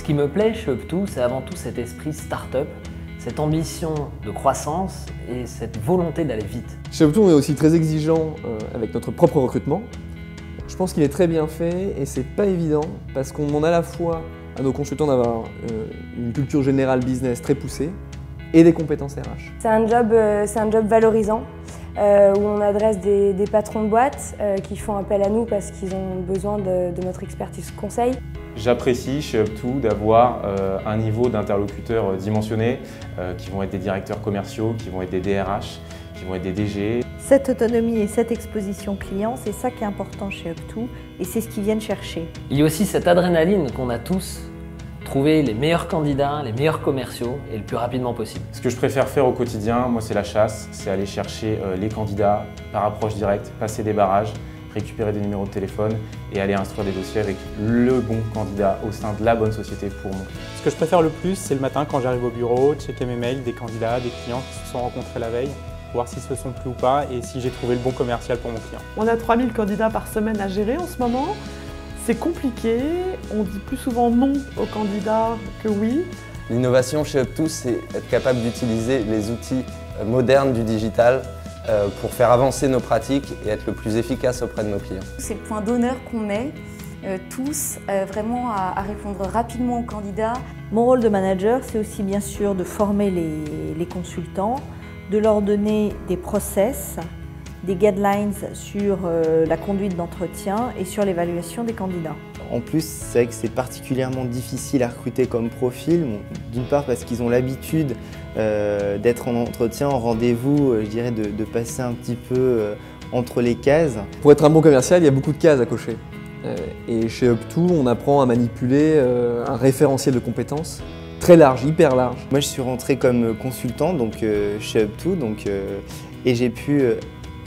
qui me plaît chez Up2, c'est avant tout cet esprit start-up, cette ambition de croissance et cette volonté d'aller vite. Chez Up2, on est aussi très exigeant avec notre propre recrutement. Je pense qu'il est très bien fait et c'est pas évident parce qu'on demande à la fois à nos consultants d'avoir une culture générale business très poussée et des compétences RH. C'est un job valorisant où on adresse des patrons de boîtes qui font appel à nous parce qu'ils ont besoin de notre expertise conseil. J'apprécie chez Up2 d'avoir un niveau d'interlocuteurs dimensionné qui vont être des directeurs commerciaux, qui vont être des DRH, qui vont être des DG. Cette autonomie et cette exposition client, c'est ça qui est important chez Up2 et c'est ce qu'ils viennent chercher. Il y a aussi cette adrénaline qu'on a tous, trouver les meilleurs candidats, les meilleurs commerciaux et le plus rapidement possible. Ce que je préfère faire au quotidien, moi c'est la chasse, c'est aller chercher les candidats par approche directe, passer des barrages, récupérer des numéros de téléphone et aller instruire des dossiers avec le bon candidat au sein de la bonne société pour mon client. Ce que je préfère le plus, c'est le matin quand j'arrive au bureau, checker mes mails des candidats, des clients qui se sont rencontrés la veille, voir s'ils se sont plu ou pas et si j'ai trouvé le bon commercial pour mon client. On a 3000 candidats par semaine à gérer en ce moment. C'est compliqué, on dit plus souvent non aux candidats que oui. L'innovation chez Up2, c'est être capable d'utiliser les outils modernes du digital pour faire avancer nos pratiques et être le plus efficace auprès de nos clients. C'est le point d'honneur qu'on met tous vraiment à répondre rapidement aux candidats. Mon rôle de manager, c'est aussi bien sûr de former les consultants, de leur donner des process, des guidelines sur la conduite d'entretien et sur l'évaluation des candidats. En plus, c'est vrai que c'est particulièrement difficile à recruter comme profil, d'une part parce qu'ils ont l'habitude d'être en entretien, en rendez-vous, je dirais de passer un petit peu entre les cases. Pour être un bon commercial, il y a beaucoup de cases à cocher. Et chez Up2, on apprend à manipuler un référentiel de compétences très large, hyper large. Moi, je suis rentré comme consultant chez Up2 et j'ai pu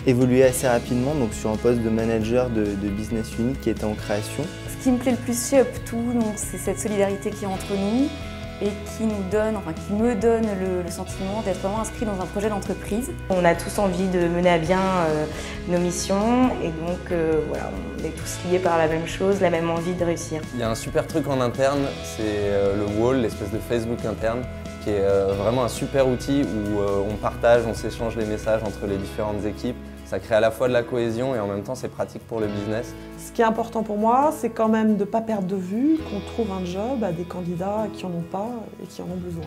évoluer assez rapidement sur un poste de manager de business unit qui était en création. Ce qui me plaît le plus chez Up2, c'est cette solidarité qui est entre nous et qui me donne le sentiment d'être vraiment inscrit dans un projet d'entreprise. On a tous envie de mener à bien nos missions et donc voilà, on est tous liés par la même chose, la même envie de réussir. Il y a un super truc en interne, c'est le Wall, l'espèce de Facebook interne, qui est vraiment un super outil où on partage, on s'échange les messages entre les différentes équipes. Ça crée à la fois de la cohésion et en même temps c'est pratique pour le business. Ce qui est important pour moi, c'est quand même de ne pas perdre de vue qu'on trouve un job à des candidats qui n'en ont pas et qui en ont besoin.